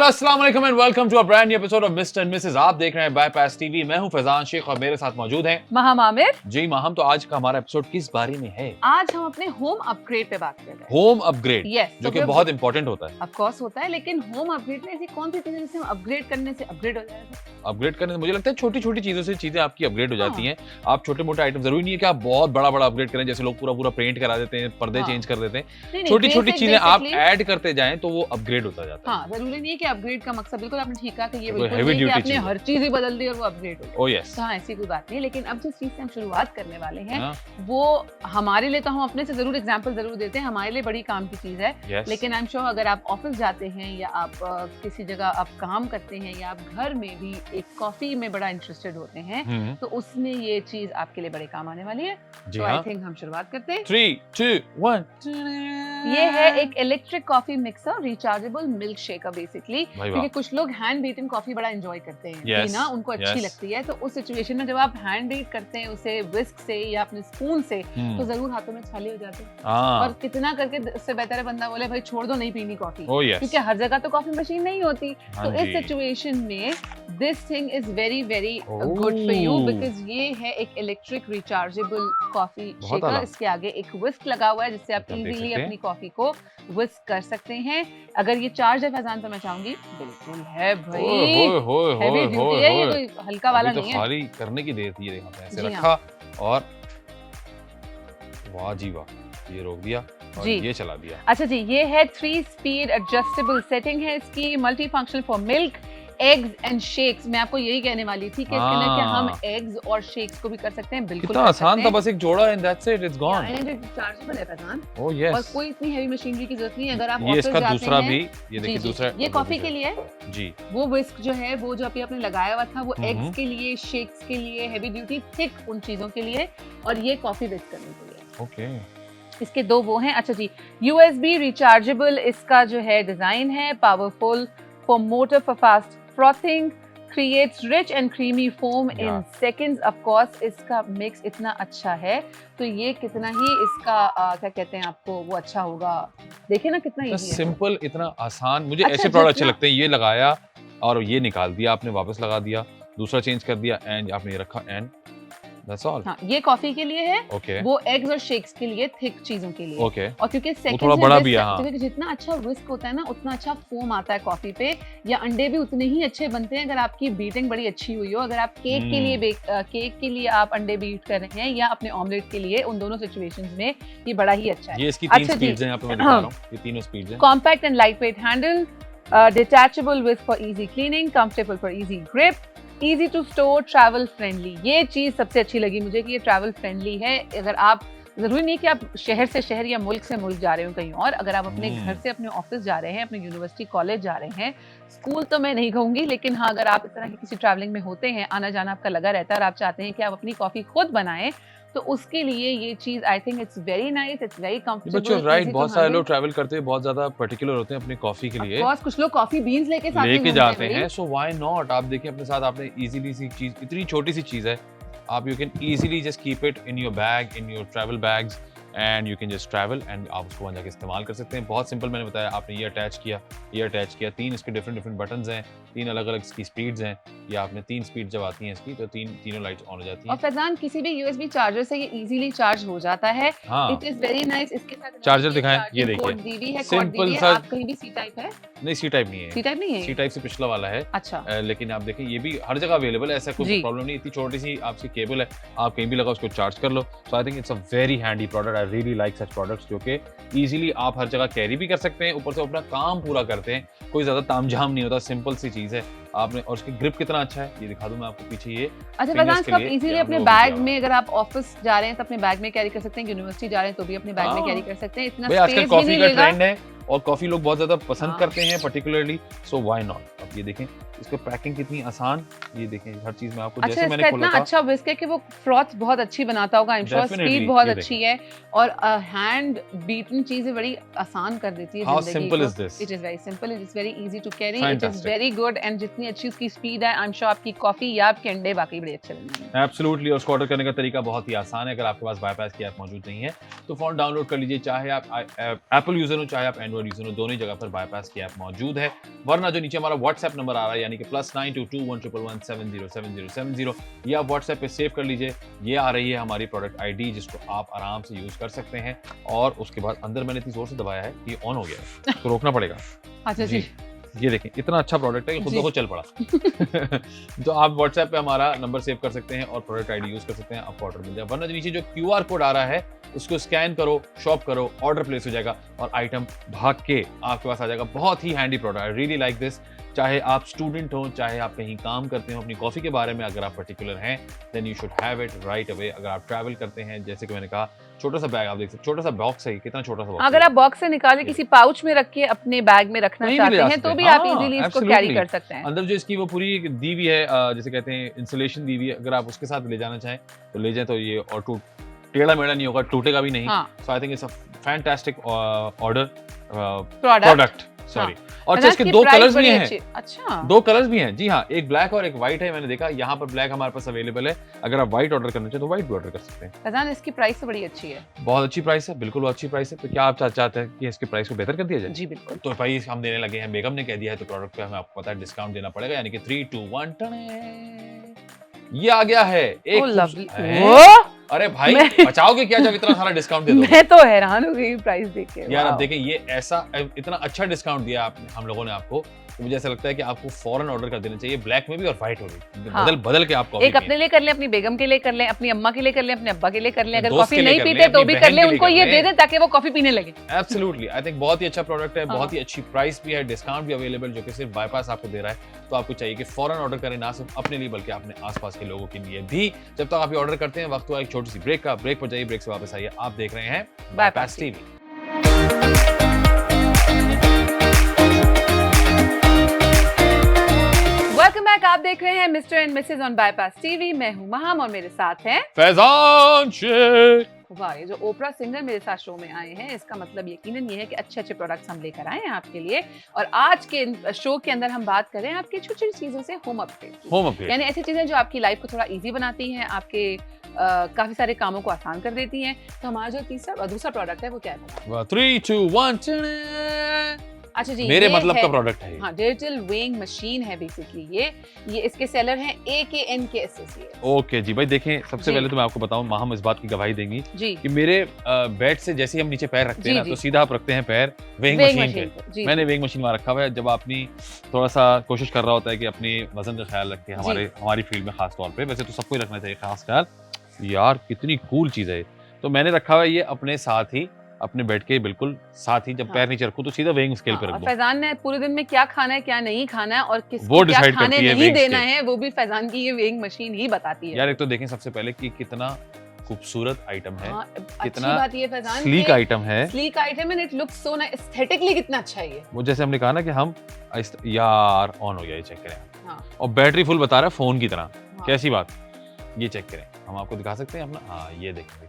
अस्सलाम वालेकुम and welcome to a brand new episode of Mr and Mrs. आप देख रहे हैं बाईपास टीवी। मैं हूं फैजान शेख और मेरे साथ मौजूद हैं महम आमिर। जी महम। तो आज का हमारा एपिसोड किस बारे में है? आज हम अपने होम अपग्रेड पे बात कर रहे हैं। होम अपग्रेड, Yes, जो तो कि बहुत इंपॉर्टेंट होता है। ऑफ कोर्स होता है, लेकिन होम अपग्रेड में ऐसी कौन सी चीजें जिससे हम अपग्रेड करने से अपग्रेड हो जाएगा? अपग्रेड करने से मुझे लगता है छोटी छोटी चीजों से चीजें आपकी अपग्रेड हो जाती हाँ। हैं। आप छोटे मोटे आइटम, जरूरी नहीं है कि आप बहुत बड़ा बड़ा अपग्रेड करें, जैसे लोग पूरा पूरा पेंट करा देते हैं, पर्दे हाँ। चेंज कर देते हैं। नहीं, छोटी छोटी basic- चीजें आप basically- ऐड करते जाएं तो वो अपग्रेड होता जाता है। हाँ, जरूरी नहीं है कि अपग्रेड का मकसद, बिल्कुल आपने ठीक कहा कि ये कोई बिल्कुल heavy नहीं है कि duty आपने चीज़ है। हर चीज ही बदल दी और वो अपग्रेड हो गई। Oh yes. तो हाँ, ऐसी कोई बात नहीं। लेकिन अब जिस चीज से हम शुरुआत करने वाले हैं हाँ, वो हमारे लिए, तो हम अपने से जरूर एग्जांपल जरूर देते हैं, हमारे लिए बड़ी काम की चीज है। yes। लेकिन आई एम श्योर अगर आप ऑफिस जाते हैं या आप किसी जगह आप काम करते हैं या आप घर में भी एक कॉफी में बड़ा इंटरेस्टेड होते हैं, तो उसमें ये चीज आपके लिए बड़े काम आने वाली है। जी तो हाँ। आई थिंक हम शुरुआत करते हैं। 3, 2, 1। ये है एक electric coffee mixer, rechargeable milk shaker basically. भाई वाह। क्योंकि कुछ लोग हैंड बीटन कॉफी बड़ा एंजॉय करते हैं, Yes, पीना उनको अच्छी yes। लगती है। तो उस सिचुएशन में जब आप हैंड बीट करते हैं उसे विस्क से या अपने स्पून से, तो जरूर हाथों में छाले हो जाते हैं। और हाँ, कितना करके उससे बेहतर है बंदा बोले भाई छोड़ दो, नहीं पीनी कॉफी, ओह यस। क्योंकि हर जगह तो कॉफी मशीन नहीं होती। हाँ तो इस जी। सिचुएशन में this thing is very very good for you, because ये है एक इलेक्ट्रिक रिचार्जेबल कॉफी बहुत शेकर। आला। इसके आगे एक विस्क लगा हुआ है जिससे आप आप देख इजीली सकते हैं। अपनी कॉफी को विस्क कर सकते हैं। अगर ये चार्ज है फैजान तो मैं चाहूंगी बिल्कुल है भाई, हेवी ड्यूटी है, ये कोई हल्का वाला तो नहीं है। खाली करने की देर थी, यहाँ पे ऐसे जी रखा और वाह जी वाह, ये रोक दिया और जी। ये चला दिया। अच्छा जी, ये है 3 स्पीड एडजस्टेबल सेटिंग है इसकी, multi functional for milk, eggs and shakes. मैं आपको यही कहने वाली थी कि इसके अंदर क्या हम एग्स और शेक्स को भी कर सकते हैं। बिल्कुल कितना कर आसान सकते था, हैं। बस एक जोड़ा and that's it, it's gone. Rechargeable है फैजान, ओह और यस। कोई इतनी हेवी मशीनरी की जरूरत नहीं है। अगर आप ये ऑफिस इसका जाते दूसरा हैं, भी, ये जी, देखिए जी, दूसरा। ये कॉफी के लिए है। जी। वो विस्क जो है, वो जो अभी आपने लगाया हुआ था, वो हम्म। एग्स के लिए, शेक्स के लिए, हेवी ड्यूटी थिक उन चीजों के लिए, और ये कॉफी विस्क करने के लिए। ओके। इसके दो वो हैं। अच्छा जी, USB रिचार्जेबल इसका जो है डिजाइन है, powerful for motor for fast frothing, creates rich and creamy foam in Yeah. seconds। of course इसका मिक्स इतना अच्छा है तो ये कितना ही इसका क्या कहते हैं आपको, वो अच्छा होगा। देखिए ना कितना इतना इजी है। सिंपल, इतना आसान। मुझे अच्छा, ऐसे प्रोडक्ट अच्छे जितना- लगते हैं। ये लगाया और ये निकाल दिया आपने, वापस लगा दिया, दूसरा चेंज कर दिया एंड आपने ये रखा एंड दैट्स ऑल। हाँ, ये कॉफी के लिए है, ओके वो एग्स और शेक्स के लिए, थिक चीजों के लिए। ओके। और क्योंकि सेकंड थोड़ा बड़ा भी है, हाँ। क्योंकि जितना अच्छा विस्क होता है ना, उतना अच्छा फोम आता है कॉफी पे। या अंडे भी उतने ही अच्छे बनते हैं अगर आपकी बीटिंग बड़ी अच्छी हुई हो। अगर आप केक के लिए केक के लिए आप अंडे बीट कर रहे हैं या अपने ऑमलेट के लिए, उन दोनों सिचुएशंस में ये बड़ा ही अच्छा है। ये इसकी 3 अच्छा जी। स्पीड्स हैं, यहाँ पे मैं दिखा रहा हूँ, ये तीनों स्पीड्स हैं। Compact and lightweight handle, detachable whisk for easy cleaning, comfortable for easy grip, easy to store, travel friendly। ये चीज सबसे अच्छी लगी मुझे कि ये travel friendly है। अगर आप, जरूरी नहीं कि आप शहर से शहर या मुल्क से मुल्क जा रहे हो कहीं और, अगर आप अपने घर से अपने ऑफिस जा रहे हैं, अपने यूनिवर्सिटी कॉलेज जा रहे हैं, स्कूल तो मैं नहीं कहूंगी, लेकिन हाँ अगर आप इस तरह की किसी ट्रैवलिंग में होते हैं, आना जाना आपका लगा रहता है और आप चाहते हैं कि आप अपनी कॉफी खुद बनाएं, तो उसके लिए ये चीज आई think it's very nice, it's very comfortable. बच्चों राइट, बहुत सारे लोग ट्रैवल करते हैं, बहुत ज्यादा पर्टिकुलर होते हैं अपनी कॉफी के लिए, बस कुछ लोग कॉफी बीन्स लेके साथ में लेके घूमते जाते भाई। हैं। सो व्हाई नॉट, आप देखिए अपने साथ, आपने इजीली सी चीज, इतनी छोटी सी चीज है, आप you can easily just keep it in your bag, in your travel bags, and you can just travel and आप उसको वहाँ जाके इस्तेमाल कर सकते हैं। बहुत सिंपल, मैंने बताया, आपने ये अटैच किया, ये अटैच किया, 3 इसके डिफरेंट बटन्स हैं, 3 अलग अलग इसकी स्पीड्स हैं। ये आपने 3 स्पीड जब आती हैं इसकी, तो तीनों लाइट्स ऑन हो जाती और हैं। फैजान किसी भी यूएसबी चार्जर से ये इजीली चार्ज हो जाता है। हाँ, इट इज वेरी नाइस। इसके साथ चार्जर दिखाएं, ये देखिए, कोड दीदी है, Simple कोड दीदी है। सा- आप कहीं भी सी टाइप है, नहीं सी टाइप नहीं सी है, टाइप नहीं है सी टाइप से पिछला वाला है। अच्छा लेकिन आप देखें ये भी हर जगह अवेलेबल है, ऐसा कोई जी। प्रॉब्लम नहीं। इतनी छोटी सी आपकी केबल है, आप कहीं भी लगा उसको चार्ज कर लो। So I think it's a very handy product. I really like such products जो कि इजीली आप हर जगह कैरी भी कर सकते हैं, ऊपर से अपना काम पूरा करते हैं, कोई ज्यादा तामझाम नहीं होता, सिंपल सी चीज है आपने। और उसकी ग्रिप कितना अच्छा है, ये दिखा दूं मैं आपको पीछे। ये अच्छा fingers फैजान, के इसको आप लिए इजीली या अपने लोगों को बैग क्या में, अगर आप ऑफिस जा रहे हैं तो अपने बैग में कैरी कर सकते हैं, यूनिवर्सिटी जा रहे हैं तो भी अपने बैग में हाँ। कैरी कर सकते हैं। इतना भाई आजकल स्पेस भी कॉफी नहीं का लेगा। ट्रेंड है और कॉफी लोग बहुत ज्यादा पसंद हाँ। करते हैं पर्टिकुलरली, सो व्हाई नॉट। ये देखें इसका पैकिंग कितनी आसान, ये देखें हर चीज में आपको अच्छा, जैसे मैंने इसका खोला इतना था अच्छा विस्क है कि वो फ्रॉथ बहुत अच्छी बनाता होगा। आई एम श्योर Definitely, स्पीड बहुत ये अच्छी है और हैंड बीटन चीजें बड़ी आसान कर देती है How जिंदगी simple को। is this? It is very simple, it is very easy to carry, it is Fantastic. Very good and जितनी अच्छी उसकी स्पीड है आई एम श्योर आपकी कॉफी या आपके अंडे बाकी बड़े अच्छे बनेंगे। एब्सोल्युटली, और उसको ऑर्डर करने का तरीका बहुत ही आसान है। अगर आपके पास बाईपास की ऐप मौजूद नहीं है तो फोन डाउनलोड कर लीजिए, चाहे आप एप्पल यूजर हो चाहे आप एंड्रॉइड यूजर हो, दोनों ही जगह पर बाईपास की ऐप मौजूद है। वरना जो नीचे हमारा व्हाट्सएप नंबर आ रहा है यानी कि +922111707070, ये आप व्हाट्सएप पे सेव कर लीजिए। ये आ रही है हमारी प्रोडक्ट आईडी जिसको आप आराम से यूज कर सकते हैं। और उसके बाद अंदर मैंने इतनी जोर से दबाया है कि ऑन हो गया है, तो रोकना पड़ेगा। अच्छा जी, ये देखें इतना अच्छा प्रोडक्ट है कि खुद जी। ब खुद चल पड़ा। तो आप व्हाट्सएप पे हमारा नंबर सेव कर सकते हैं और प्रोडक्ट आईडी यूज कर सकते हैं, आपको ऑर्डर मिल जाए। वरना जो नीचे जो क्यूआर कोड आ रहा है उसको स्कैन करो, शॉप करो, ऑर्डर प्लेस हो जाएगा और आइटम भाग के आपके पास आ जाएगा। बहुत ही handy product, I really like this. चाहे आप स्टूडेंट हो, चाहे आप कहीं काम करते हो, अपनी कॉफी के बारे में अगर आप पर्टिकुलर हैं then you should have it right away. अगर आप ट्रैवल करते हैं, जैसे कि मैंने कहा, छोटा सा बैग आप देख सकते, छोटा सा बॉक्स है, कितना छोटा सा बॉक्स अगर आप बॉक्स से निकाल के किसी पाउच में रख के अपने बैग में रखना कहीं भी ले चाहते जा हैं सकते तो भी हैं। आप हाँ, इजीली इसको absolutely. कैरी कर सकते हैं। अंदर जो इसकी वो पूरी दी हुई है जैसे कहते हैं इंसुलेशन दी हुई है, अगर आप उसके साथ ले जाना चाहें तो ले जाएं, तो ये और टेढ़ा मेढ़ा नहीं होगा, टूटेगा भी नहीं। हाँ, so I think it's a fantastic order product. Sorry. और अच्छा, इसके दो कलर्स भी हैं। अच्छा, दो कलर्स भी हैं, जी हाँ, एक ब्लैक और एक व्हाइट है। मैंने देखा यहाँ पर ब्लैक हमारे पास अवेलेबल है। अगर आप व्हाइट ऑर्डर करना चाहें तो व्हाइट भी ऑर्डर कर सकते हैं। फैजान इसकी प्राइस तो बड़ी अच्छी है। बहुत अच्छी प्राइस है, बिल्कुल अच्छी प्राइस है। तो क्या आप चाहते हैं कि इसके प्राइस को बेहतर कर दिया जाए? जी बिल्कुल। तो भाई हम देने लगे हैं, बेगम ने कह दिया है तो प्रोडक्ट पे हमें आपको पता है डिस्काउंट देना पड़ेगा, यानी कि 3 2 1 ये आ गया है एक लवली। अरे भाई बचाओगे क्या जब इतना सारा डिस्काउंट दे दोगे? मैं तो हैरान हो गई प्राइस देख के। यार अब देखें, ये ऐसा इतना अच्छा डिस्काउंट दिया हम लोगों ने आपको, तो मुझे ऐसा लगता है कि आपको फौरन ऑर्डर कर देना चाहिए, ब्लैक में भी और व्हाइट में भी। हाँ। बदल के आप कॉफी एक अपने लिए कर लें, अपनी बेगम के लिए कर लें, अपनी अम्मा के लिए कर लें, अपने अब्बा के लिए कर लें। अगर दोस्त कॉफी के लिए नहीं कर पीते लें, तो अपनी भी कर बहन लें, के लिए उनको कर ये लें। दे दें ताकि वो कॉफी पीने लगे। एब्सोल्युटली, आई थिंक बहुत ही अच्छा प्रोडक्ट है, हाँ। बहुत ही अच्छी प्राइस भी है, डिस्काउंट भी अवेलेबल जो कि सिर्फ बाईपास आपको दे रहा है। तो आपको चाहिए कि फौरन ऑर्डर करें, ना सिर्फ अपने लिए बल्कि अपने आसपास के लोगों के लिए भी। जब तक आप ये ऑर्डर करते हैं वक्त हुआ एक छोटी सी ब्रेक का, ब्रेक पर जाइए, ब्रेक से वापस आइए। आप देख रहे हैं बाईपास टीवी। वेलकम बैक, आप देख रहे हैं Mr and Mrs on Bypass TV. मैं हूं महम और मेरे साथ हैं फैजान शेख। वाह, ये जो ओपरा सिंगर मेरे साथ शो में आए हैं इसका मतलब यकीनन ये है कि अच्छे अच्छे प्रोडक्ट्स हम लेकर आए हैं आपके लिए। और आज के शो के अंदर हम बात करें आपकी छोटी छोटी चीजों से होम अपग्रेड की। होम अपग्रेड यानी ऐसी चीजें जो आपकी लाइफ को थोड़ा इजी बनाती हैं, आपके काफी सारे कामों को आसान कर देती हैं। तो हमारा जो दूसरा प्रोडक्ट है वो क्या है? 3 2 1 अच्छा जी, मेरे ये मतलब है- का प्रोडक्ट है ये। हाँ, डिजिटल वेइंग मशीन है बेसिकली ये इसके सेलर हैं AKN के एसोसिएट्स। ओके जी भाई, देखें सबसे जी। पहले तो मैं आपको बताऊं, हम इस बात की गवाही देंगी जी, कि मेरे बेड से जैसे ही हम नीचे पैर रखते हैं जी, ना, जी। तो सीधा आप रखते हैं पैर वेइंग वेइंग मशीन पे। पर, जी, मैंने वेइंग मशीन वहाँ रखा हुआ है। जब आपने थोड़ा सा कोशिश कर रहा होता है कि अपने वजन का ख्याल रखें, हमारी फील्ड में खास तौर पे, वैसे तो सबको ही रखना चाहिए खास ख्याल। यार कितनी कूल चीज है ये। तो मैंने रखा हुआ है ये अपने साथ ही, अपने बेड के बिल्कुल साथ ही। जब हाँ। पैर नीचे रखूं तो सीधा वेइंग स्केल पे हाँ, रख और दूं। फैजान ने पूरे दिन में क्या खाना है क्या नहीं खाना है और वो किसको क्या decide खाने करती है नहीं weighing देना scale। है वो भी फैजान की ये वेइंग मशीन ही बताती है। यार एक तो देखें सबसे पहले कि कितना खूबसूरत आइटम है, हाँ, अच्छी कितना बात ये फैजान स्लीक आइटम है। Sleek item and it looks so nice, aesthetically कितना अच्छा है ये। वो जैसे हमने कहा ना कि हम यार ऑन हो गया, ये चेक करें। हाँ, और बैटरी फुल बता रहा है फोन की तरह। हाँ। कैसी बात, ये चेक करें, हम आपको दिखा सकते हैं अपना। हाँ ये देखें,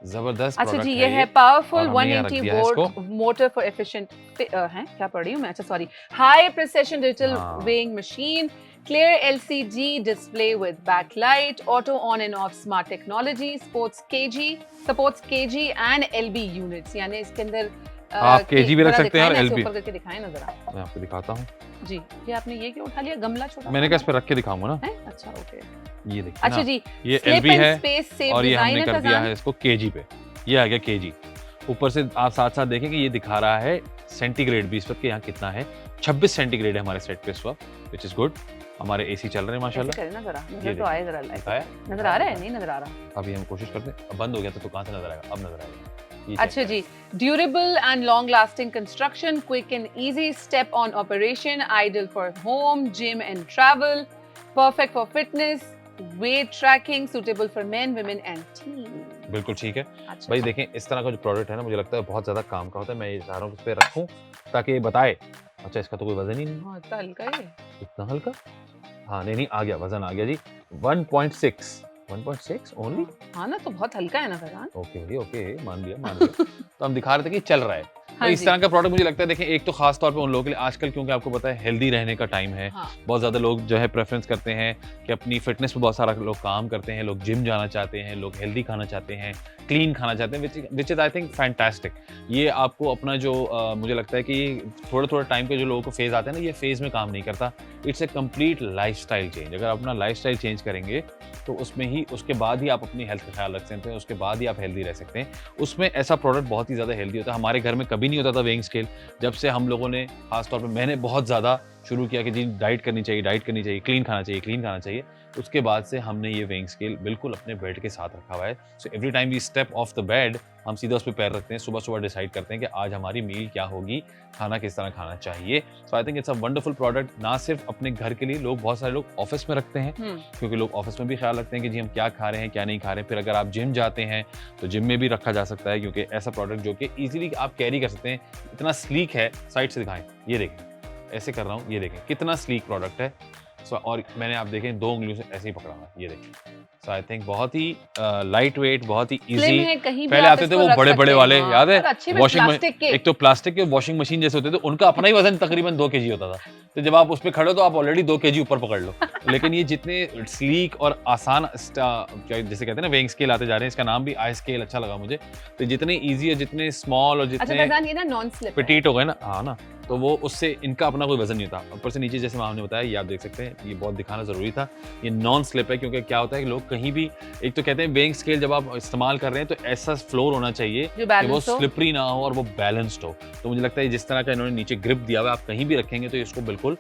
जबरदस्त अच्छा प्रोडक्ट जी, ये है और पावरफुल हमने यहाँ रख 180 दिया है वोल्ट इसको। मोटर फॉर एफिशिएंट है, क्या पढ़ रही हूँ मैं, अच्छा सॉरी, हाई प्रिसिशन डिजिटल हाँ। Weighing machine, clear LCD display with backlight, auto on and off smart technology, supports kg and LB units। यानी इसके अंदर आप kg भी रख सकते हैं और दिखाएं ना, LB। ऐसे ऊपर करके दिखाएं ना जरा। मैं आपको दिखाता हूँ। जी, ये आपने ये क्यों उठा लिया, गमला छोटा मैंने कहा इस पे रख के दिखाऊंगा ना। है, अच्छा ओके। ये देखिए अच्छा ना, जी, ये slip LB and है space save और ये design हमने है कर दिया फैजान। है इसको kg पे। ये आ गया kg। ऊपर से आप साथ साथ देखें कि ये दिखा रहा है सेंटीग्रेड भी इस वक्त, यहाँ कितना है, 26 सेंटीग्रेड है हमारे सेट पे इस वक्त, विच इज गुड। हमारे एसी चल रहे हैं ऐसे माशाल्लाह। करें ना जरा, ये नजर तो आए जरा, दिखाया? नजर आ रहा है, नहीं नजर आ रहा। अभी हम कोशिश करते हैं। अब बंद हो गया तो कहाँ से नजर आएगा, अब नजर आएगा। ये अच्छा जी, durable and long lasting construction, quick and easy step on operation, ideal for home, gym and travel, perfect for fitness, weight tracking, suitable for men, women and teen. बिल्कुल ठीक है अच्छा भाई। देखें इस तरह का जो प्रोडक्ट है ना, मुझे लगता है बहुत ज्यादा काम का होता है। मैं ये चाह रहा हूँ कि इस पे रखूं ताकि ये बताए अच्छा, इसका तो कोई वजन ही नहीं। हाँ, इतना हल्का है ये। इतना हल्का? हाँ, नहीं, आ गया, वजन आ गया जी। 1.6 ओनली? हाँ ना, तो बहुत हल्का है ना फरहान। ओके भाई, ओके, मान लिया। तो हम दिखा रहे थे कि चल रहा है। तो हाँ इस जी। तरह का प्रोडक्ट मुझे लगता है, देखें, एक तो खास तौर पे उन लोगों के लिए आजकल, क्योंकि आपको पता है हेल्दी रहने का टाइम है। हाँ। बहुत ज़्यादा लोग जो है प्रेफ़रेंस करते हैं कि अपनी फ़िटनेस पे बहुत सारा लोग काम करते हैं, लोग जिम जाना चाहते हैं, लोग हेल्दी खाना चाहते हैं, क्लीन खाना चाहते हैं, which is I think fantastic. ये आपको अपना जो मुझे लगता है कि थोड़े-थोड़े टाइम पे जो लोगों को फ़ेज़ आते हैं ना, ये फ़ेज़ में काम नहीं करता। It's a complete lifestyle change. अगर आप अपना लाइफ़स्टाइल चेंज करेंगे, तो उसमें ही, उसके बाद ही आप अपनी हेल्थ का ख्याल रख सकते हैं, उसके बाद ही आप हेल्दी रह सकते हैं। उसमें ऐसा प्रोडक्ट बहुत ही ज़्यादा हेल्दी होता है। हमारे घर में कभी नहीं होता था वेइंग स्केल। जब से हम लोगों ने, खास तौर पे मैंने बहुत ज़्यादा शुरू किया कि जी डाइट करनी चाहिए, क्लीन खाना चाहिए, उसके बाद से हमने ये वेइंग स्केल बिल्कुल अपने बेड के साथ रखा हुआ है। So every time we step off the bed, हम सीधा उस पे पैर रखते हैं, सुबह-सुबह डिसाइड करते हैं कि आज हमारी मील क्या होगी, खाना किस तरह खाना चाहिए। So I think it's a wonderful product, ना सिर्फ अपने घर के लिए, बहुत सारे लोग ऑफिस में रखते हैं, क्योंकि लोग ऑफिस में भी ख्याल रखते हैं कि जी हम क्या खा रहे हैं, क्या नहीं खा रहे हैं। फिर अगर आप जिम जाते हैं, तो जिम में भी रखा जा सकता है, क्योंकि ऐसा प्रोडक्ट जो कि ईज़िली आप कैरी कर सकते हैं, इतना स्लीक है। साइड से दिखाएँ, ये देखें, ऐसे कर रहा हूँ, ये देखें कितना स्लीक प्रोडक्ट है। सो और मैंने, आप देखें, 2 उँगलियों से ऐसे ही पकड़ा हुआ है, ये देखें। सो आई थिंक बहुत ही लाइट वेट, बहुत ही स्लिम ईज़ी। है, कहीं भी पहले आप आते थे इसको वो रख बड़े-बड़े सकते हैं। वाले, हाँ, याद है? और अच्छे में वॉशिंग प्लास्टिक के। एक तो प्लास्टिक के वॉशिंग मशीन जैसे होते थे, उनका अपना ही वज़न तकरीबन 2 केजी होता था। तो जब आप उस पे खड़े हो, तो आप ऑलरेडी 2 केजी ऊपर पकड़ लो। लेकिन ये जितने स्लीक और आसान क्या जिसे कहते हैं ना, वेइंग स्केल आते जा रहे हैं, इसका नाम भी आई स्केल अच्छा लगा मुझे। तो जितने ईज़ी है, जितने स्मॉल और अच्छा जितने फरजान, ये ना नॉन स्लिप है। पेटीट हो गए ना, हाँ ना, तो वो उससे इनका अपना कोई वज़न नहीं होता। ऊपर से नीचे, जैसे मैम ने बताया, ये आप देख सकते हैं, ये बहुत दिखाना ज़रूरी था। ये नॉन स्लिप है, क्योंकि क्या होता है कि लोग कहीं भी, एक तो कहते हैं वेइंग स्केल जब आप इस्तेमाल कर रहे हैं, तो ऐसा फ्लोर होना चाहिए जो कि वो बैलेंस हो। स्लिपरी ना हो और वो बैलेंस्ड हो। तो मुझे लगता है जिस तरह का इन्होंने नीचे ग्रिप दिया हुआ है, आप कहीं भी रखेंगे तो इसको बिल्कुल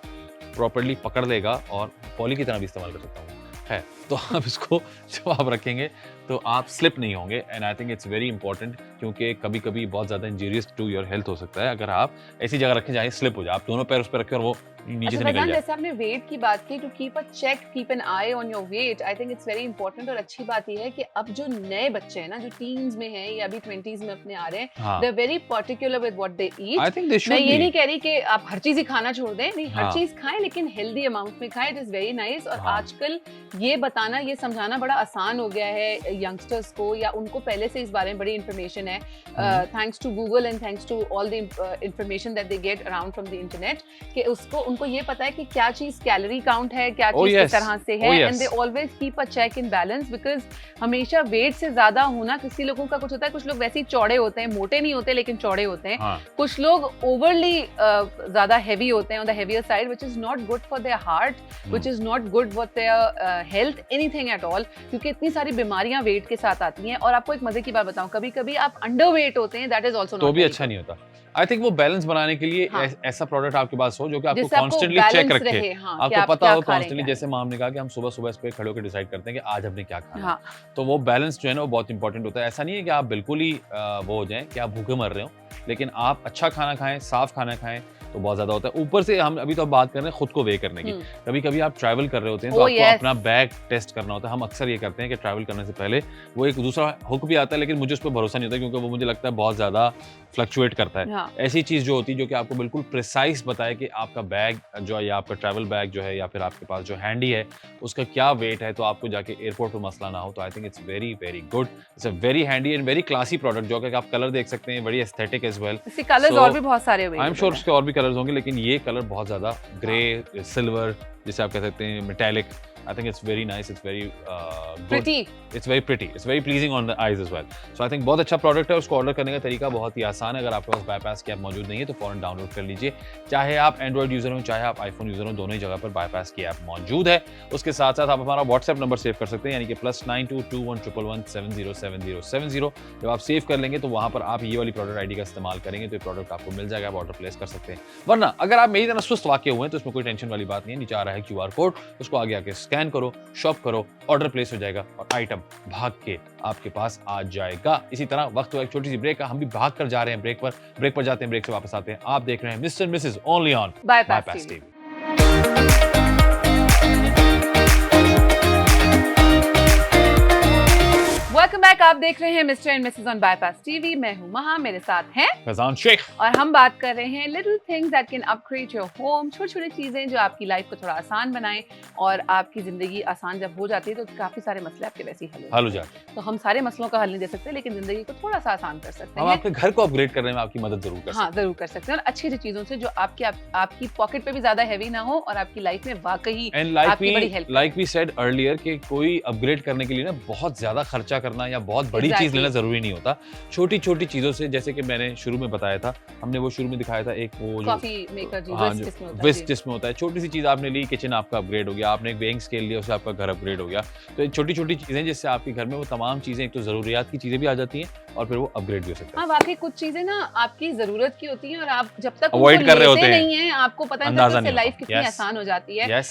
प्रॉपर्ली पकड़ लेगा, और पॉली की तरह भी इस्तेमाल कर सकता हूँ है। तो आप इसको जब आप रखेंगे, तो आप स्लिप नहीं होंगे। And I think it's very important, क्योंकि कभी-कभी बहुत ज़्यादा इंजीरियस टू योर हेल्थ हो सकता है अगर आप ऐसी जगह रखें जहाँ स्लिप हो जाए। आप दोनों पैर उस पे रखें और वो नीचे अच्छा से निकल फरजान, जाए। जैसे आपने वेट की बात की, to keep a check, keep an eye on your weight, I think it's very important. और अच्छी बात ये है कि अब जो नए बच्चे हैं ना, जो टीन्स में हैं या अभी 20s में अपने आ रहे हैं, हाँ, they are very particular with what they I eat. Think they should मैं ये बी। नहीं कह रही कि आप हर चीज ही खाना छोड़ दें, नहीं, हर हाँ। चीज खाएं, लेकिन हेल्दी अमाउंट में खाएं। It is very nice. और हाँ। आजकल ये बताना, ये समझाना बड़ा आसान हो गया है यंगस्टर्स को, या उनको पहले से इस बारे में बड़ी इंफॉर्मेशन है, thanks to Google and thanks to all the information that they get around from the internet, कि उसको, उनको ये पता है कि क्या चीज कैलोरी काउंट है, क्या Oh, चीज yes. किस तरह से है। Oh, yes. And they always keep a check in balance, because हमेशा वेट से ज्यादा होना, किसी लोगों का कुछ होता है, कुछ लोग वैसे ही चौड़े होते हैं, मोटे नहीं होते लेकिन चौड़े होते हैं। हाँ, कुछ लोग ओवरली ज्यादा हैवी होते हैं, on the heavier side, which is not good for their heart, which is not good for their health, anything at all, क्योंकि इतनी सारी बीमारियां वेट के साथ आती हैं। और आपको एक मजे की बात बताऊं, कभी कभी आप अंडर वेट होते हैं, दैट इज ऑल्सो तो नॉट भी अच्छा नहीं होता। आई थिंक वो बैलेंस बनाने के लिए हाँ। ऐसा प्रोडक्ट आपके पास हो जो कि आपको जिससे आपको कॉन्स्टेंटली चेक बैलेंस रखे। रहे। हाँ, कि आपको आप पता क्या हो खा रहे हैं, कॉन्स्टेंटली, क्या जैसे मैम ने कहा कि हम सुबह-सुबह इस पे खड़े होकर डिसाइड करते हैं कि आज हमने क्या खाना है। हाँ, तो वो बैलेंस जो है ना, वो बहुत इंपॉर्टेंट होता है। ऐसा नहीं है कि आप बिल्कुल ही वो हो जाएँ कि आप भूखे मर रहे हो, लेकिन आप अच्छा खाना खाएँ, साफ खाना खाएँ, तो बहुत ज़्यादा होता है। ऊपर से हम अभी तो बात कर रहे हैं खुद को वेइ करने की। कभी-कभी आप ट्रैवल कर रहे होते हैं, तो Oh, आपको yes. अपना बैग टेस्ट करना होता है। हम अक्सर ये करते हैं कि ट्रैवल करने से पहले वो एक दूसरा हुक भी आता है, लेकिन मुझे उस पे भरोसा नहीं होता, क्योंकि वो मुझे लगता है बहुत ज़्यादा फ्लक्चुएट करता है। हाँ। ऐसी चीज़ जो होती है, जो कि आपको बिल्कुल प्रिसाइज़ बताए कि आपका बैग जो है, या आपका ट्रैवल बैग जो है, या फिर आपके पास जो हैंडी है, उसका क्या वेट है, तो आपको जाके एयरपोर्ट पे मसला ना हो। तो आई think it's very, very good. It's a very handy and very classy product, जो कि आप कलर देख सकते हैं, वेरी एस्थेटिक एज़ वेल। इसके कलर्स So, और भी बहुत सारे आई एम अवेलेबल श्योर हैं। उसके और भी कलर्स होंगे, लेकिन ये कलर बहुत ज़्यादा ग्रे, सिल्वर, जिसे आप कह सकते हैं metallic. I think it's very nice, it's very good, pretty. It's very pretty, it's very pleasing on the eyes as well. So I think बहुत अच्छा प्रोडक्ट है। उसको ऑर्डर करने का तरीका बहुत ही आसान है। अगर आपके पास बाईपास की ऐप मौजूद नहीं है, तो फौरन डाउनलोड कर लीजिए। चाहे आप एंड्रॉइड यूजर हो, चाहे आप आईफोन यूजर हो, दोनों ही जगह पर बाईपास की ऐप मौजूद है। उसके साथ साथ आप हमारा व्हाट्सएप नंबर सेव कर सकते हैं, यानी कि +922111707070। जब आप सेव कर लेंगे, तो वहां पर आप ये वाली प्रोडक्ट आईडी का इस्तेमाल करेंगे, तो ये प्रोडक्ट आपको मिल जाएगा, आप ऑर्डर प्लेस कर सकते हैं। वरना अगर आप मेरी तरह सुस्त वाक़ई हुए हैं, तो इसमें कोई टेंशन वाली बात नहीं है। नीचे आ रहा है QR कोड, उसको आगे आके स्कैन करो, शॉप करो, ऑर्डर प्लेस हो जाएगा और आइटम भाग के आपके पास आ जाएगा। इसी तरह वक्त हुआ एक छोटी सी ब्रेक का, हम भी भाग कर जा रहे हैं ब्रेक पर जाते हैं, ब्रेक से वापस आते हैं। आप देख रहे हैं mister Mrs only on Bypass TV. Welcome back. आप देख रहे हैं Mr and Mrs on Bypass TV. मैं हूं महा, मेरे साथ हैं फैजान शेख। और हम बात कर रहे हैं little things that can upgrade your home. छोटी छोटी चीजें जो आपकी लाइफ को थोड़ा आसान बनाएं, और आपकी जिंदगी आसान जब हो जाती है तो काफी सारे मसले आपके वैसे ही हल हो जाते हैं। तो हम सारे मसलों का हल नहीं दे सकते, लेकिन जिंदगी को थोड़ा सा आसान कर सकते हैं। हम आपके घर को अपग्रेड करने में आपकी मदद जरूर कर सकते हैं। हाँ, जरूर कर सकते हैं, और अच्छी अच्छी चीजों से जो आपकी पॉकेट पे भी ज्यादा हैवी ना हो और आपकी लाइफ में वाकई आपकी बड़ी help. Like we said earlier कि कोई अपग्रेड करने के लिए ना बहुत ज्यादा खर्चा करना या बहुत बड़ी चीज लेना जरूरी नहीं होता। छोटी छोटी चीजों से, जैसे कि मैंने शुरू में बताया था, हमने वो शुरू में दिखाया था एक वो कॉफी मेकर विस्क जिसमें होता है। छोटी सी चीज आपने ली, किचन आपका अपग्रेड हो गया। आपने एक वेइंग स्केल लिया, उससे आपका घर अपग्रेड हो गया। तो छोटी छोटी चीजें जिससे आपके घर में वो तमाम चीजें, एक तो जरूरियात की चीजें भी आ जाती हैं और फिर वो अपग्रेड भी हो सकता है। हाँ, वाकई कुछ चीजें ना आपकी जरूरत की होती हैं और आप जब तक अवॉइड कर रहे होते हैं नहीं है, आपको पता नहीं चलता लाइफ कितनी आसान हो जाती है।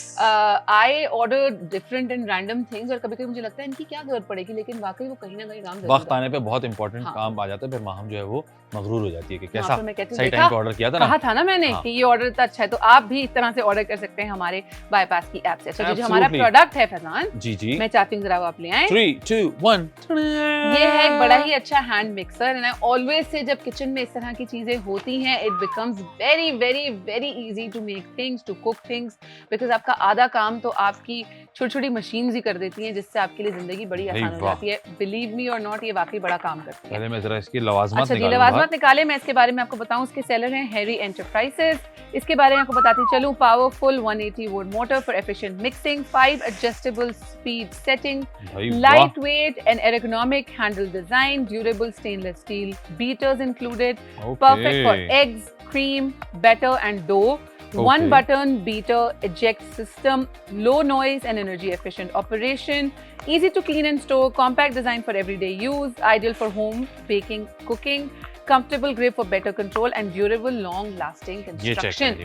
I order different and random things, और कभी कभी मुझे लगता है इनकी क्या जरूरत पड़ेगी, लेकिन वाकई वो कहीं ना कहीं काम वक्त आने पे बहुत इंपॉर्टेंट काम आ जाता है। फिर माहम जो है वो मगरूर हो जाती है कि कैसा सही टाइम पे ऑर्डर किया था कहा था ना मैंने कि ये ऑर्डर इतना अच्छा है। तो आप भी इस तरह से ऑर्डर कर सकते हैं हमारे बाईपास की ऐप से। अच्छा, जो हमारा प्रोडक्ट है फैजान, जी मैं चाहती हूँ जरा वो आप ले आएं। 3, 2, 1। ये है एक बड़ा ही अच्छा hand mixer, and I always say जब किचन में इस तरह की चीजें होती हैं, it becomes very very very easy to make things, to cook things, because आपका आधा काम तो आपकी छोटी छोटी मशीन्स ही कर देती हैं, जिससे आपके लिए जिंदगी बड़ी आसान हो जाती है। बिलीव मी और नॉट, ये वाकई बड़ा काम करती है। पहले मैं जरा इसकी लवाजमत अच्छा जी, लवाजमत निकाले। मैं इसके बारे में आपको बताऊं, इसके सेलर हैं हैरी एंटरप्राइजेस। इसके बारे में आपको बताती चलूं, powerful 180 volt motor for efficient mixing, 5 adjustable speed setting, light weight and ergonomic handle design, durable stainless steel beaters included, perfect for eggs, cream, batter and dough. One button beater eject system, low noise and energy efficient operation, easy to clean and store, compact design for everyday use, ideal for home baking, cooking, comfortable grip for better control and durable long lasting construction.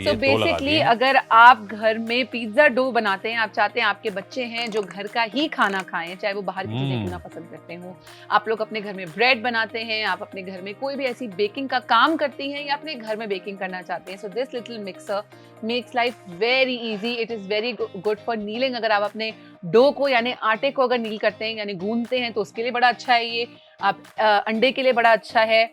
So basically अगर आप घर में pizza dough बनाते हैं, आप चाहते हैं आपके बच्चे हैं जो घर का ही खाना खाएं, चाहे वो बाहर की चीजें क्यों ना पसंद करते हो, आप लोग अपने घर में ब्रेड बनाते हैं, आप अपने घर में कोई भी ऐसी बेकिंग का काम करती हैं या अपने घर में बेकिंग करना चाहते हैं, so this little mixer makes life very easy. It is very good for kneeling. अगर आप अपने डो को यानी आटे को अगर नील करते हैं यानी गूंदते हैं तो उसके लिए बड़ा अच्छा है ये। आप अंडे के लिए बड़ा अच्छा है,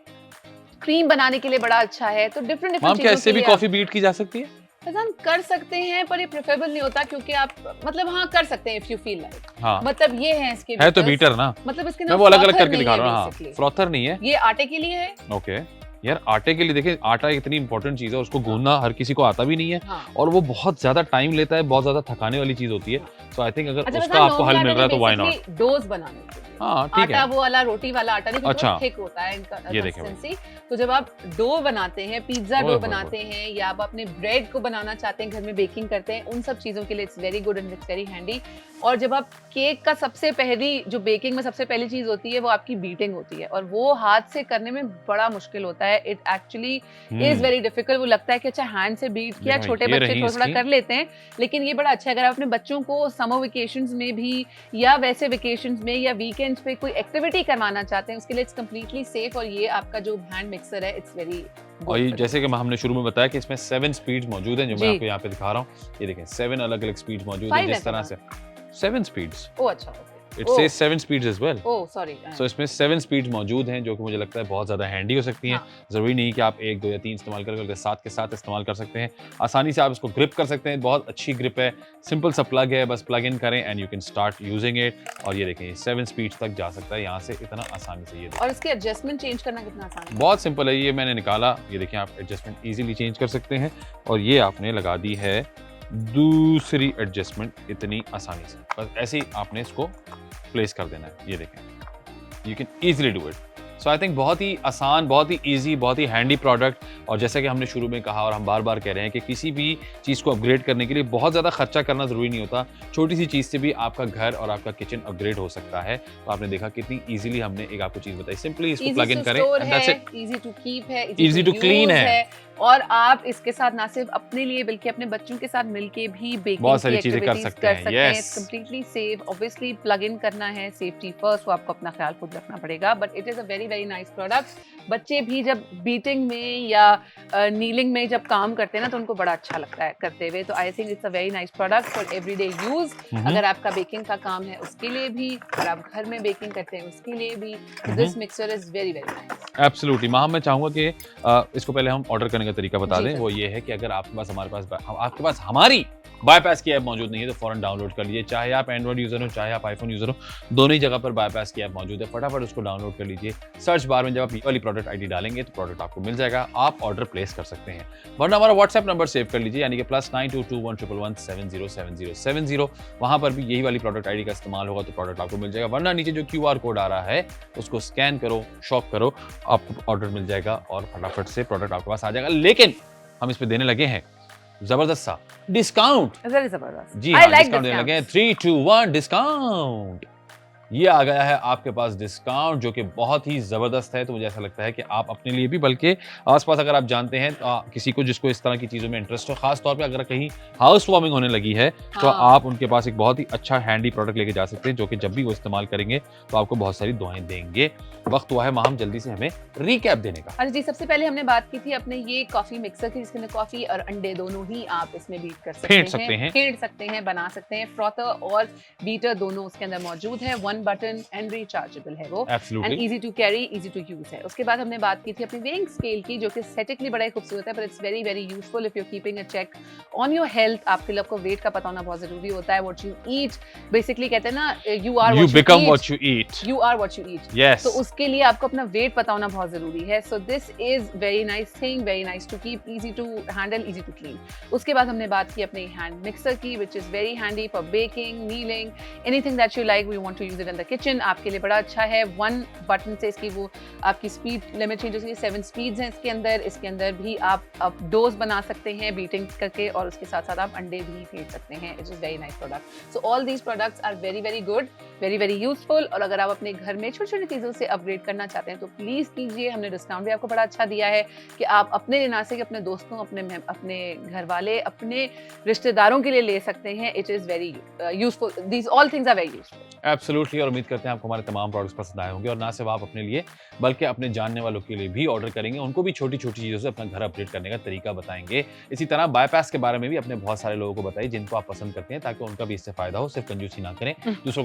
क्रीम बनाने के लिए बड़ा अच्छा है। तो डिफरेंट डिफरेंट चीजों के लिए भी कॉफी बीट की जा सकती है। फैजान कर सकते हैं, पर ये प्रेफरेबल नहीं होता, क्योंकि आप मतलब हाँ कर सकते हैं इफ यू फील लाइक। मतलब ये है इसके है तो बीटर ना, मतलब इसके मैं वो अलग अलग करके दिखा रहा हूँ। फ्रॉथर नहीं है, ये आटे के लिए है। ओके यार, आटे के लिए देखिए, आटा इतनी इंपॉर्टेंट चीज है, उसको गूंदना हर किसी को आता भी नहीं है। और वो बहुत ज्यादा टाइम लेता है, बहुत ज्यादा थकाने वाली चीज होती है। सो आई थिंक अगर उसका आपको हल मिल रहा है तो व्हाई नॉट। डोज बनाने के लिए हाँ ठीक है, आटा वो वाला रोटी वाला आटा नहीं, अच्छा थिक होता है इनका ये कंसिस्टेंसी। तो जब आप डो बनाते हैं, पिज्जा डो बनाते हैं, या आप अपने ब्रेड को बनाना चाहते हैं, घर में बेकिंग करते हैं, उन सब चीजों के लिए it's very good and it's very handy. और जब आप केक का सबसे पहली जो बेकिंग में सबसे पहली चीज होती है वो आपकी बीटिंग होती है, और वो हाथ से करने में बड़ा मुश्किल होता है। It actually is very difficult. वो लगता है कि अच्छा हैंड से बीट किया, छोटे बच्चे थोड़ा कर लेते हैं, लेकिन ये बड़ा अच्छा है। अगर आप अपने बच्चों को समर वेकेशंस में भी या वैसे वेकेशंस में या वीकेंड्स पे कोई एक्टिविटी करवाना चाहते हैं, उसके लिए इट्स कंप्लीटली सेफ। और ये आपका जो हैंड मिक्सर है इट्स वेरी। और ये जैसे कि हमने शुरू में बताया कि इसमें 7 स्पीड्स मौजूद हैं, जो मैं आपको यहाँ पे दिखा रहा हूँ। ये देखें 7 अलग अलग स्पीड्स मौजूद हैं, जिस तरह से 7 स्पीड्स। ओह अच्छा, It says 7 speeds as well. Oh, sorry. So इसमें 7 speeds मौजूद हैं, जो कि मुझे लगता है बहुत ज़्यादा हैंडी हो सकती हैं। ज़रूरी नहीं कि आप 1, 2 या 3 इस्तेमाल करके 7 के साथ इस्तेमाल कर सकते हैं। आसानी से आप इसको ग्रिप कर सकते हैं, बहुत अच्छी ग्रिप है। सिंपल सा प्लग है, बस प्लग इन करें and you can start using it. और ये देखें 7 स्पीड्स तक जा सकता है यहाँ से इतना आसानी से। ये और इसके एडजस्टमेंट चेंज करना कितना आसान है? बहुत सिंपल है, ये मैंने निकाला, ये देखें आप एडजस्टमेंट ईजिली चेंज कर सकते हैं। और ये आपने लगा दी है दूसरी एडजस्टमेंट इतनी आसानी से, बस ऐसे ही आपने इसको प्लेस कर देना है। ये देखें, you can easily do it. So I think बहुत ही आसान, बहुत ही इजी, बहुत ही हैंडी प्रोडक्ट। और जैसा कि हमने शुरू में कहा और हम बार बार कह रहे हैं कि किसी भी चीज़ को अपग्रेड करने के लिए बहुत ज़्यादा खर्चा करना ज़रूरी नहीं होता। छोटी सी चीज़ से भी आपका घर और आपका किचन अपग्रेड हो सकता है। तो आपने देखा कितनी इजीली हमने एक आपको चीज़ बताई। सिंपली इसको प्लग इन करें, that's it. Easy to keep है, इजी टू क्लीन है, और आप इसके साथ ना सिर्फ अपने लिए बल्कि अपने बच्चों के साथ मिलके भी बेकिंग बहुत सारी की चीजें कर एक्टिविटीज सकते हैं। Yes. Completely safe, obviously plug in करना है, सेफ्टी फर्स्ट, वो आपको अपना ख्याल खुद रखना पड़ेगा, but it is a very very nice product. बच्चे भी जब बीटिंग में या नीलिंग में जब काम करते हैं ना तो उनको बड़ा अच्छा लगता है करते हुए, तो आई think it's a very nice product for everyday use. अगर आपका बेकिंग का काम है उसके लिए भी, और आप घर में बेकिंग करते हैं उसके लिए भी, this mixture is very very nice. Absolutely Maham, मैं चाहूंगा कि इसको पहले हम ऑर्डर करने का तरीका बता जी दें। सर। वो ये है कि अगर आपके पास आपके पास हमारी बायपास की ऐप मौजूद नहीं है तो फौरन डाउनलोड कर लीजिए। चाहे आप एंड्रॉइड यूजर हो, चाहे आप आईफोन यूजर हो, दोनों ही जगह पर बायपास की ऐप मौजूद है। फटाफट उसको डाउनलोड कर लीजिए। सर्च बार में जब आप ये वाली प्रोडक्ट आईडी डालेंगे तो प्रोडक्ट आपको मिल जाएगा, आप ऑर्डर प्लेस कर सकते हैं। वरना हमारा व्हाट्सएप नंबर सेव कर लीजिए, यानी कि +922111707070। वहां पर भी यही वाली प्रोडक्ट आईडी का इस्तेमाल होगा तो प्रोडक्ट आपको मिल जाएगा। वरना नीचे जो QR कोड आ रहा है उसको स्कैन करो, शॉप करो, आपको ऑर्डर मिल जाएगा और फटाफट से प्रोडक्ट आपके पास आ जाएगा। लेकिन हम इस पे देने लगे हैं जबरदस्त सा डिस्काउंट। वेरी जबरदस्त। जी I हाँ, like डिस्काउंट देने लगे हैं। discounts. 3, 2, 1 डिस्काउंट। ये आ गया है आपके पास डिस्काउंट, जो कि बहुत ही जबरदस्त है। तो मुझे ऐसा लगता है कि आप अपने लिए भी, बल्कि आसपास अगर आप जानते हैं किसी को जिसको इस तरह की चीजों में इंटरेस्ट हो, खास तौर पे अगर कहीं हाउस वार्मिंग होने लगी है तो हाँ। आप उनके पास एक बहुत ही अच्छा हैंडी प्रोडक्ट लेके जा सकते हैं, जो कि जब भी वो इस्तेमाल करेंगे तो आपको बहुत सारी दुआएं देंगे। वक्त हुआ है माहम जल्दी से हमें रिकैप देने का। अच्छा जी, सबसे पहले हमने बात की थी अपने ये कॉफी मिक्सर की, जिसके अंदर कॉफी और अंडे दोनों ही आप इसमें बीट कर सकते फेंट सकते हैं। फेंट सकते हैं, बना सकते हैं। फ्रॉथर और बीटर दोनों उसके अंदर मौजूद है। 1 बटन एंड रिचार्जेबल है वो, and absolutely. Easy to carry, easy to use है। उसके बाद हमने बात की थी अपनी वेइंग स्केल की, जो कि एस्थेटिकली बड़ा ही खूबसूरत है, पर it's very very useful if you keeping a check on your health. आपके लिए आपको वेट का पता होना बहुत जरूरी होता है। व्हाट यू ईट, बेसिकली कहते हैं ना, you are You become what you eat. You are what you eat. Yes. तो उसके लिए आपको अपना वेट पता होना बहुत जरूरी है। So this is very nice thing, very nice to keep, easy to handle, easy to clean. उसके बाद हमने बात की अपने हैंड मिक्सर की, which is very handy for baking, kneading, anything that you like, we want to use it in the kitchen. आपके लिए बड़ा अच्छा है। 1 बटन से इसकी वो आपकी स्पीड लिमिट चेंज होती है। 7 स्पीड्स हैं इसके अंदर। इसके अंदर भी आप डोज बना सकते हैं बीटिंग करके, और उसके साथ साथ आप अंडे भी फेंट सकते हैं। It is very nice product. So all these products are very very good, very very useful. और अगर आप अपने घर में छोटी छोटी चीजों से अपग्रेड करना चाहते हैं तो प्लीज कीजिए। हमने डिस्काउंट भी आपको बड़ा अच्छा दिया है कि आप अपने लिए ना सिर्फ अपने दोस्तों, अपने घर वाले, अपने रिश्तेदारों के लिए ले सकते हैं। It is very useful, these all things are very useful. Absolutely. और उम्मीद करते हैं आपको हमारे तमाम प्रोडक्ट्स पसंद आए होंगे, और ना सिर्फ आप अपने लिए बल्कि अपने जानने वालों के लिए भी ऑर्डर करेंगे, उनको भी छोटी छोटी चीज़ों से अपना घर अपडेट करने का तरीका बताएंगे। इसी तरह बायपास के बारे में भी अपने बहुत सारे लोगों को बताइए जिनको आप पसंद करते हैं, ताकि उनका भी इससे फायदा हो। सिर्फ कंजूसी ना करें, दूसरों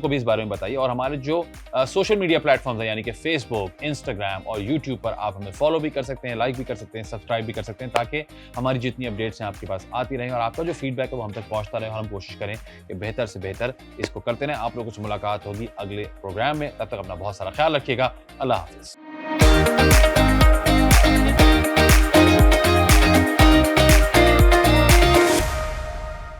को भी इस बारे में बताइए। और हमारे जो सोशल मीडिया प्लेटफॉर्म्स हैं, यानी कि फेसबुक, इंस्टाग्राम और यूट्यूब पर आप हमें फॉलो भी कर सकते हैं, लाइक भी कर सकते हैं, सब्सक्राइब भी कर सकते हैं, ताकि हमारी जितनी अपडेट्स हैं आपके पास आती रहें और आपका जो फीडबैक है वो हम तक पहुंचता रहे, और हम कोशिश करें कि बेहतर से बेहतर इसको करते रहें। आप लोगों से मुलाकात होगी अगले प्रोग्राम में। तब तक अपना बहुत सारा ख्याल रखिएगा। अल्लाह हाफिज।